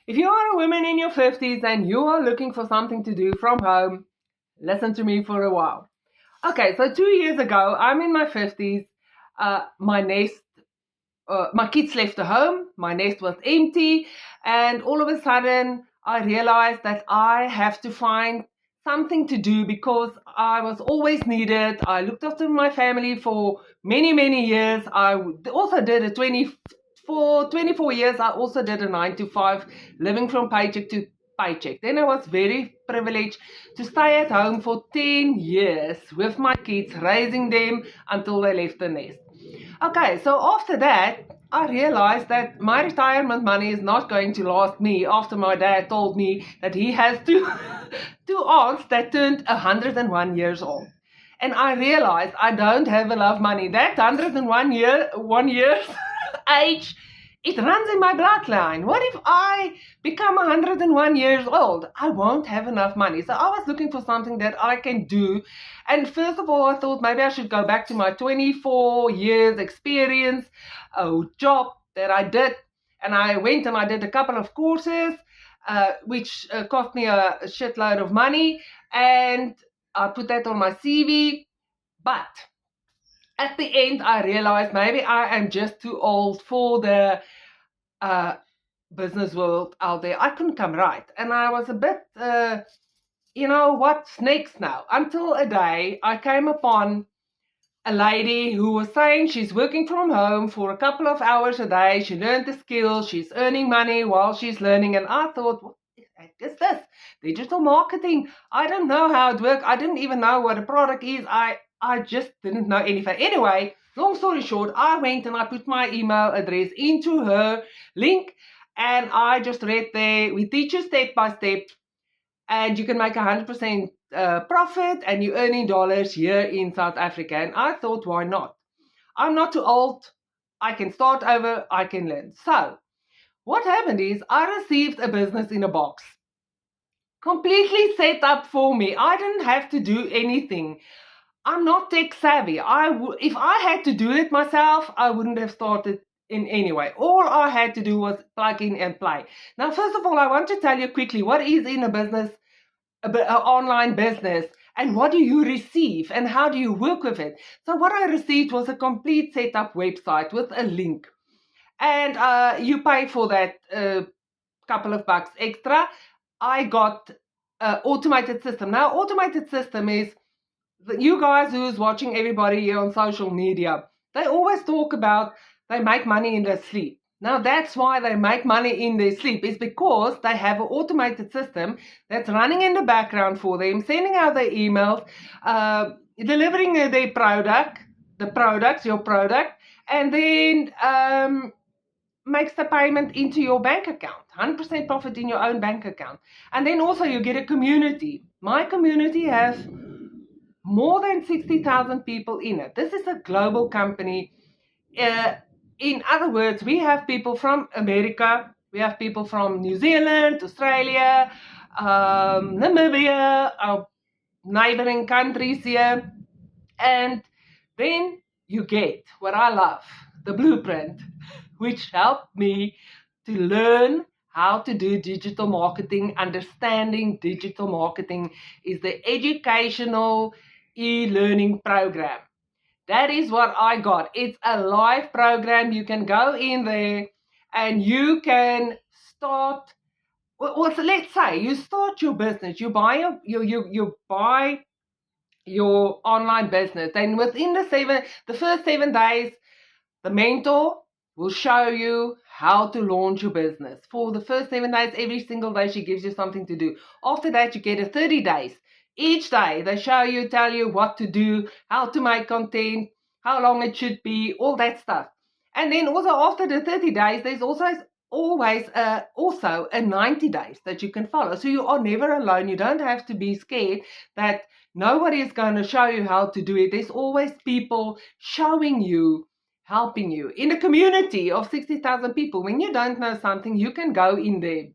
If you are a woman in your 50s and you are looking for something to do from home, listen to me for a while. Okay, so 2 years ago, I'm in my 50s. My kids left the home, my nest was empty, and all of a sudden, I realized that I have to find something to do because I was always needed. I looked after my family for many, many years. Also did a 24 years, I also did a 9 to 5, living from paycheck to paycheck. Then I was very privileged to stay at home for 10 years with my kids, raising them until they left the nest. Okay, so after that, I realized that my retirement money is not going to last me after my dad told me that he has two aunts that turned 101 years old. And I realized I don't have enough money. That 101 years age, it runs in my bloodline. What if I become 101 years old? I won't have enough money. So I was looking for something that I can do. And first of all, I thought maybe I should go back to my 24 years experience, a job that I did. And I went and I did a couple of courses, which cost me a shitload of money. And I put that on my CV. But at the end, I realized maybe I am just too old for the uh, business world out there. I couldn't come right. And I was a bit, what's next now? Until a day I came upon a lady who was saying she's working from home for a couple of hours a day. She learned the skills. She's earning money while she's learning. And I thought, what is this? Digital marketing. I don't know how it works. I didn't even know what a product is. I just didn't know anything. Anyway, long story short, I went and I put my email address into her link, and I just read there, we teach you step by step, and you can make 100% profit, and you earn in dollars here in South Africa. And I thought, why not? I'm not too old. I can start over. I can learn. So what happened is I received a business in a box, completely set up for me. I didn't have to do anything. I'm not tech savvy. If I had to do it myself, I wouldn't have started in any way. All I had to do was plug in and play. Now, first of all, I want to tell you quickly what is in a business, an online business, and what do you receive and how do you work with it. So what I received was a complete setup website with a link, and you pay for that couple of bucks extra. I got an automated system. Now, automated system is, you guys who's watching everybody here on social media, they always talk about they make money in their sleep. Now, that's why they make money in their sleep, is because they have an automated system that's running in the background for them, sending out their emails, delivering their product, your product, and then makes the payment into your bank account. 100% profit in your own bank account. And then also you get a community. My community has more than 60,000 people in it. This is a global company. In other words, we have people from America, we have people from New Zealand, Australia, Namibia, our neighboring countries here. And then you get what I love, the blueprint, which helped me to learn how to do digital marketing. Understanding digital marketing is the educational e-learning program. That is what I got. It's a live program. You can go in there and you can start. Well, so let's say you start your business. You buy you buy your online business. Then within the first 7 days, the mentor will show you how to launch your business. For the first 7 days, every single day she gives you something to do. After that, you get a 30 days. Each day they show you, tell you what to do, how to make content, how long it should be, all that stuff. And then also after the 30 days, there's always also a 90 days that you can follow. So you are never alone. You don't have to be scared that nobody is going to show you how to do it. There's always people showing you, helping you. In a community of 60,000 people, when you don't know something, you can go in there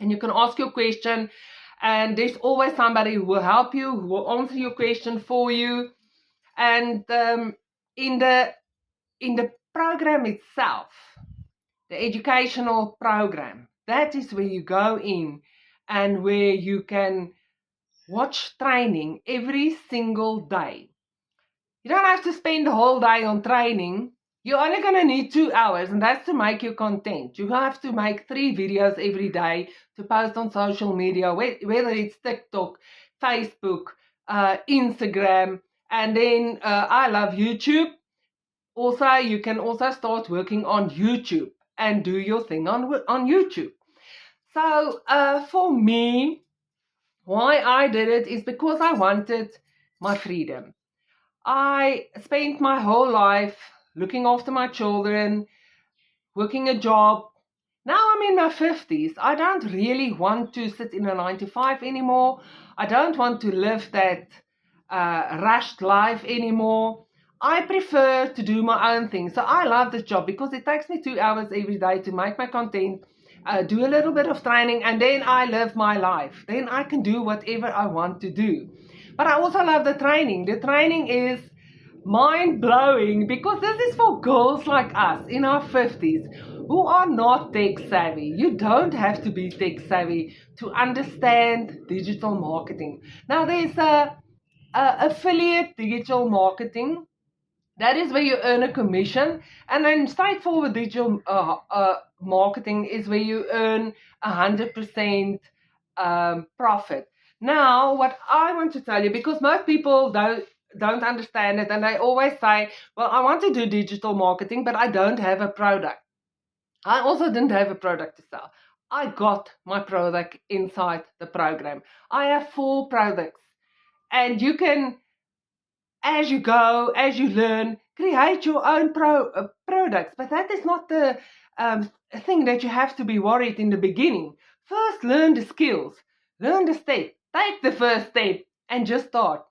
and you can ask your question, and there's always somebody who will help you, who will answer your question for you. And in the program itself, the educational program, That is where you go in and where you can watch training every single day. You don't have to spend the whole day on training. You're only going to need 2 hours, and that's to make your content. You have to make 3 videos every day to post on social media, whether it's TikTok, Facebook, Instagram, and then I love YouTube. Also, you can also start working on YouTube and do your thing on YouTube. So for me, why I did it is because I wanted my freedom. I spent my whole life looking after my children, working a job. Now I'm in my 50s. I don't really want to sit in a 9 to 5 anymore. I don't want to live that rushed life anymore. I prefer to do my own thing. So I love this job because it takes me 2 hours every day to make my content, do a little bit of training, and then I live my life. Then I can do whatever I want to do. But I also love the training. The training is mind-blowing because this is for girls like us in our 50s who are not tech savvy. You don't have to be tech savvy to understand digital marketing. Now there's a affiliate digital marketing. That is where you earn a commission, and then straightforward digital marketing is where you earn 100% profit. Now, what I want to tell you, because most people don't understand it, and they always say, well, I want to do digital marketing, but I don't have a product. I also didn't have a product to sell. I got my product inside the program. I have 4 products, and you can, as you go, as you learn, create your own products. But that is not the thing that you have to be worried in the beginning. First, learn the skills, learn the step, take the first step, and just start.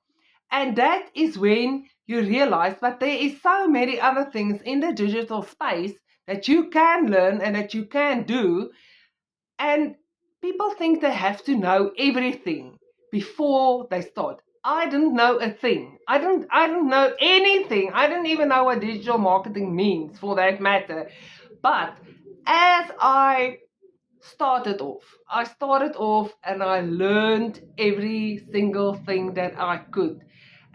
And that is when you realize that there is so many other things in the digital space that you can learn and that you can do. And people think they have to know everything before they start. I didn't know a thing. I don't know anything. I didn't even know what digital marketing means, for that matter. But as I started off and I learned every single thing that I could.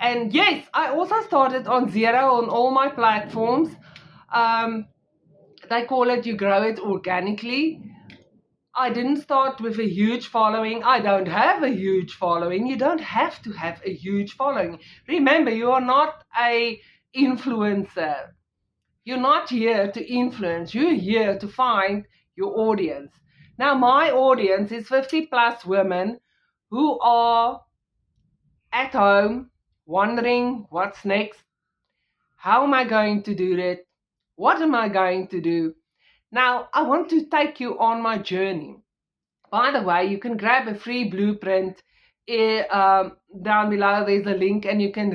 And yes, I also started on zero on all my platforms. They call it you grow it organically. I didn't start with a huge following. I don't have a huge following. You don't have to have a huge following. Remember, you are not a influencer. You're not here to influence. You're here to find your audience. Now, my audience is 50 plus women who are at home wondering what's next. How am I going to do it? What am I going to do? Now, I want to take you on my journey. By the way, you can grab a free blueprint down below. There's a link, and you can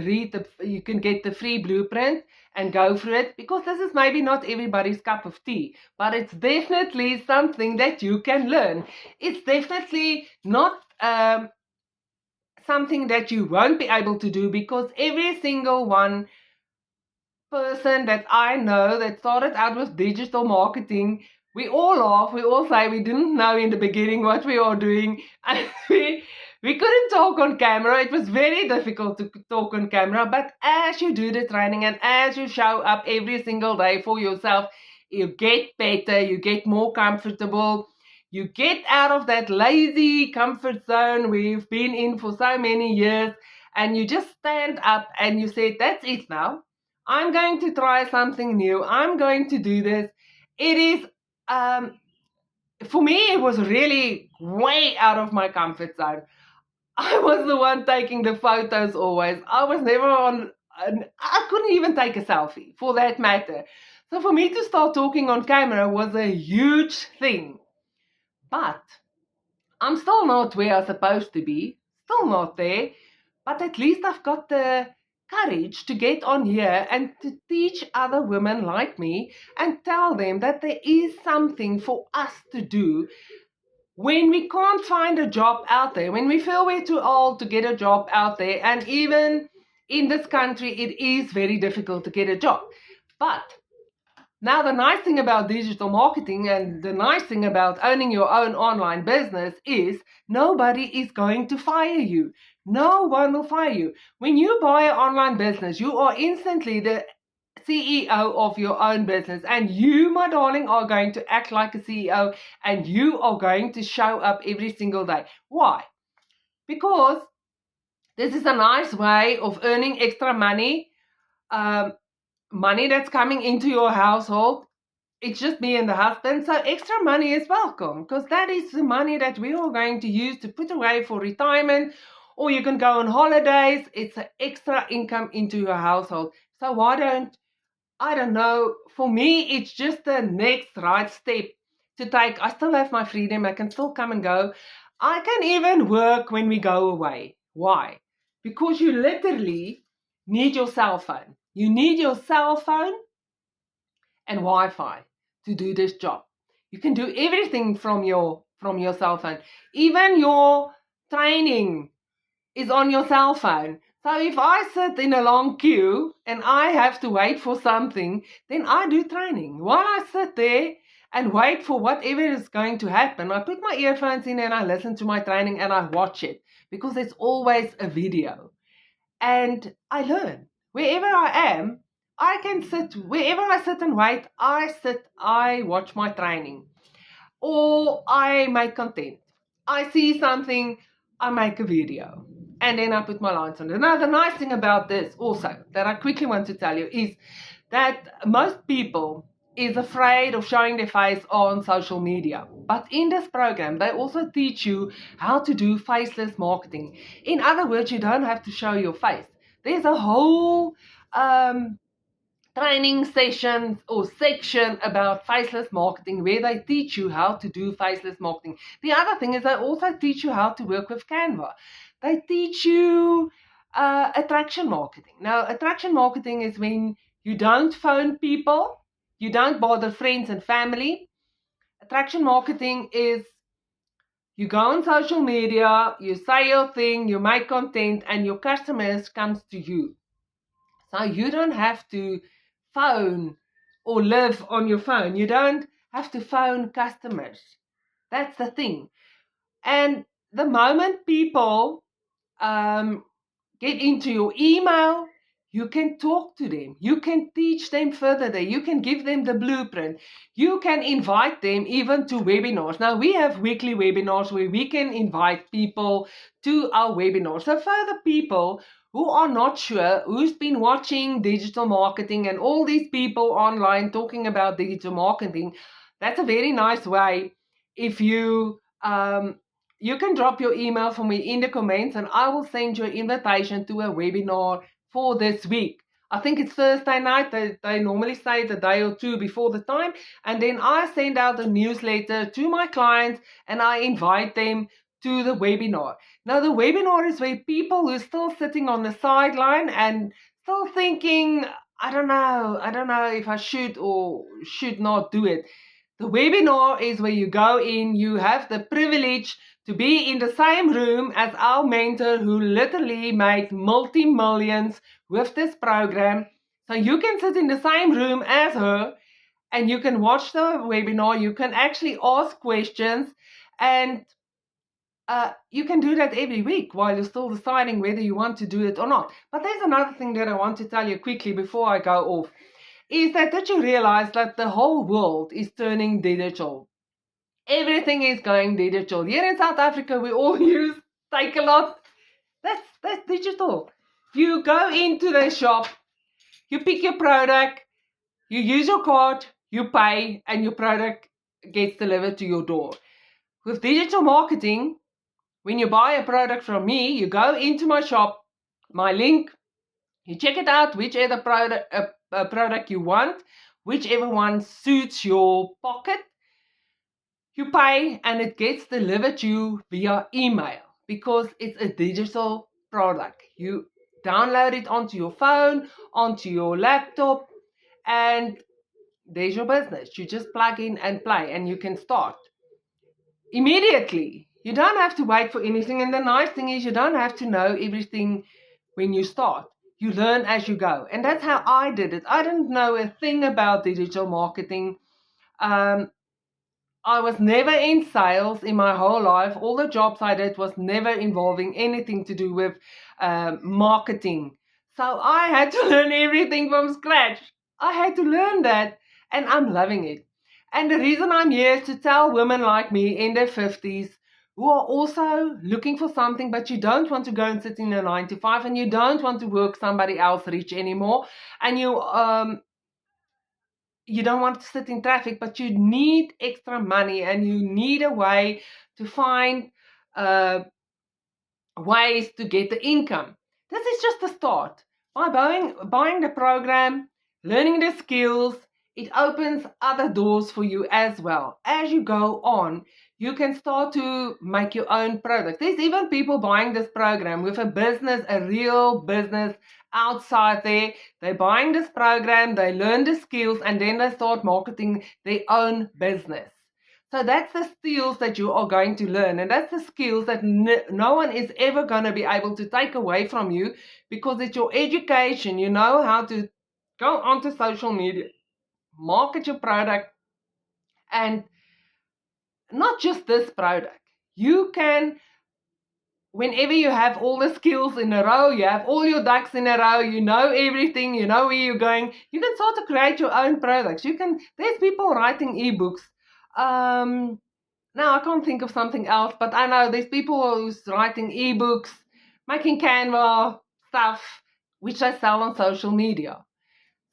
get the free blueprint and go through it, because this is maybe not everybody's cup of tea, but it's definitely something that you can learn. It's definitely not something that you won't be able to do, because every single one person that I know that started out with digital marketing, we all laugh, we all say we didn't know in the beginning what we were doing, and we couldn't talk on camera. It was very difficult to talk on camera, but as you do the training and as you show up every single day for yourself, you get better, you get more comfortable, you get out of that lazy comfort zone we've been in for so many years, and you just stand up and you say, that's it now. I'm going to try something new. I'm going to do this. It is, for me, it was really way out of my comfort zone. I was the one taking the photos always. I was never on, I couldn't even take a selfie, for that matter. So for me to start talking on camera was a huge thing. But I'm still not where I'm supposed to be, still not there. But at least I've got the courage to get on here and to teach other women like me and tell them that there is something for us to do when we can't find a job out there, when we feel we're too old to get a job out there. And even in this country, it is very difficult to get a job. But Now, the nice thing about digital marketing and the nice thing about owning your own online business is nobody is going to fire you. No one will fire you. When you buy an online business, you are instantly the CEO of your own business, and you, my darling, are going to act like a CEO, and you are going to show up every single day. Why? Because this is a nice way of earning extra money, money that's coming into your household. It's just me and the husband, so extra money is welcome, because that is the money that we are going to use to put away for retirement, or you can go on holidays. It's an extra income into your household. So why don't, I don't know, for me, it's just the next right step to take. I still have my freedom. I can still come and go. I can even work when we go away. Why? Because you literally need your cell phone. You need your cell phone and Wi-Fi to do this job. You can do everything from your cell phone. Even your training is on your cell phone. So if I sit in a long queue and I have to wait for something, then I do training. While I sit there and wait for whatever is going to happen, I put my earphones in and I listen to my training and I watch it, because it's always a video. And I learn. Wherever I am, I can sit, wherever I sit and wait, I watch my training. Or I make content. I see something, I make a video. And then I put my lines on it. Now, the nice thing about this also, that I quickly want to tell you, is that most people is afraid of showing their face on social media. But in this program, they also teach you how to do faceless marketing. In other words, you don't have to show your face. There's a whole training session or section about faceless marketing where they teach you how to do faceless marketing. The other thing is they also teach you how to work with Canva. They teach you attraction marketing. Now, attraction marketing is when you don't phone people, you don't bother friends and family. Attraction marketing is you go on social media, you say your thing, you make content, and your customers comes to you. So you don't have to phone or live on your phone. You don't have to phone customers. That's the thing. And the moment people get into your email, you can talk to them. You can teach them further there. You can give them the blueprint. You can invite them even to webinars. Now, we have weekly webinars where we can invite people to our webinars. So for the people who are not sure, who's been watching digital marketing and all these people online talking about digital marketing, that's a very nice way. If you you can drop your email for me in the comments and I will send you an invitation to a webinar for this week. I think it's Thursday night. They normally say the day or two before the time. And then I send out a newsletter to my clients and I invite them to the webinar. Now, the webinar is where people who are still sitting on the sideline and still thinking, I don't know if I should or should not do it. The webinar is where you go in, you have the privilege to be in the same room as our mentor who literally made multi-millions with this program. So you can sit in the same room as her and you can watch the webinar. You can actually ask questions and you can do that every week while you're still deciding whether you want to do it or not. But there's another thing that I want to tell you quickly before I go off. Is that you realize that the whole world is turning digital. Everything is going digital. Here in South Africa, we all use Takealot. That's digital. You go into the shop, you pick your product, you use your card, you pay, and your product gets delivered to your door. With digital marketing, when you buy a product from me, you go into my shop, my link, you check it out, whichever product you want, whichever one suits your pocket. You pay and it gets delivered to you via email because it's a digital product. You download it onto your phone, onto your laptop, and there's your business. You just plug in and play and you can start immediately. You don't have to wait for anything. And the nice thing is you don't have to know everything when you start. You learn as you go. And that's how I did it. I didn't know a thing about digital marketing. I was never in sales in my whole life. All the jobs I did was never involving anything to do with marketing. So I had to learn everything from scratch. I had to learn that, and I'm loving it. And the reason I'm here is to tell women like me in their 50s who are also looking for something, but you don't want to go and sit in a 9 to 5, and you don't want to work somebody else rich anymore, and you don't want to sit in traffic, but you need extra money and you need a way to find ways to get the income. This is just the start. By buying the program, learning the skills, it opens other doors for you as well. As you go on, you can start to make your own product. There's even people buying this program with a business, a real business outside there. They're buying this program, they learn the skills, and then they start marketing their own business. So that's the skills that you are going to learn, and that's the skills that no one is ever going to be able to take away from you, because it's your education. You know how to go onto social media, market your product, and not just this product. You can, whenever you have all the skills in a row, you have all your ducks in a row, you know everything, you know where you're going, you can start to create your own products. There's people writing ebooks. Now I can't think of something else, but I know there's people who's writing ebooks, making Canva stuff, which they sell on social media.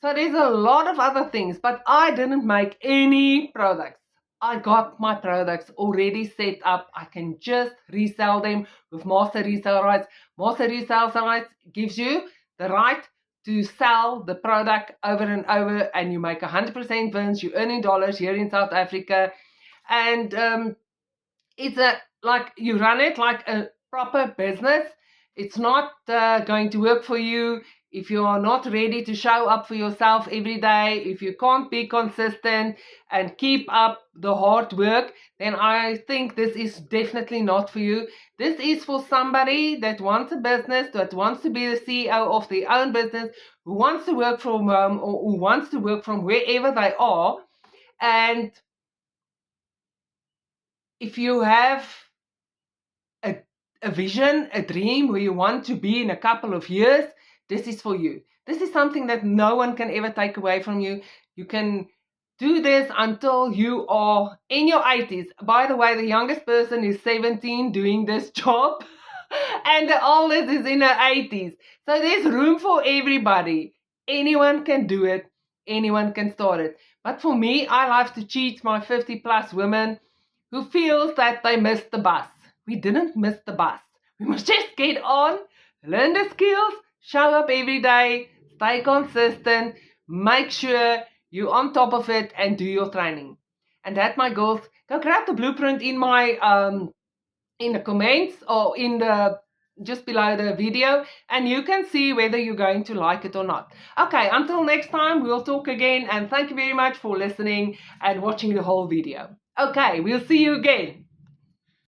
So there's a lot of other things, but I didn't make any products. I got my products already set up. I can just resell them with master resale rights. Master resale rights gives you the right to sell the product over and over, and you make 100% wins. You earn in dollars here in South Africa, and it's like you run it like a proper business. It's not going to work for you if you are not ready to show up for yourself every day. If you can't be consistent and keep up the hard work, then I think this is definitely not for you. This is for somebody that wants a business, that wants to be the CEO of their own business, who wants to work from home, or who wants to work from wherever they are. And if you have a vision, a dream where you want to be in a couple of years, this is for you. This is something that no one can ever take away from you. You can do this until you are in your 80s. By the way, the youngest person is 17 doing this job, and the oldest is in her 80s. So there's room for everybody. Anyone can do it. Anyone can start it. But for me, I like to teach my 50+ women who feels that they missed the bus. We didn't miss the bus. We must just get on, learn the skills, show up every day, stay consistent, make sure you're on top of it, and do your training. And that, my girls, go grab the blueprint in my in the comments or in the just below the video, and you can see whether you're going to like it or not. Okay, until next time, we'll talk again, and thank you very much for listening and watching the whole video. Okay, we'll see you again.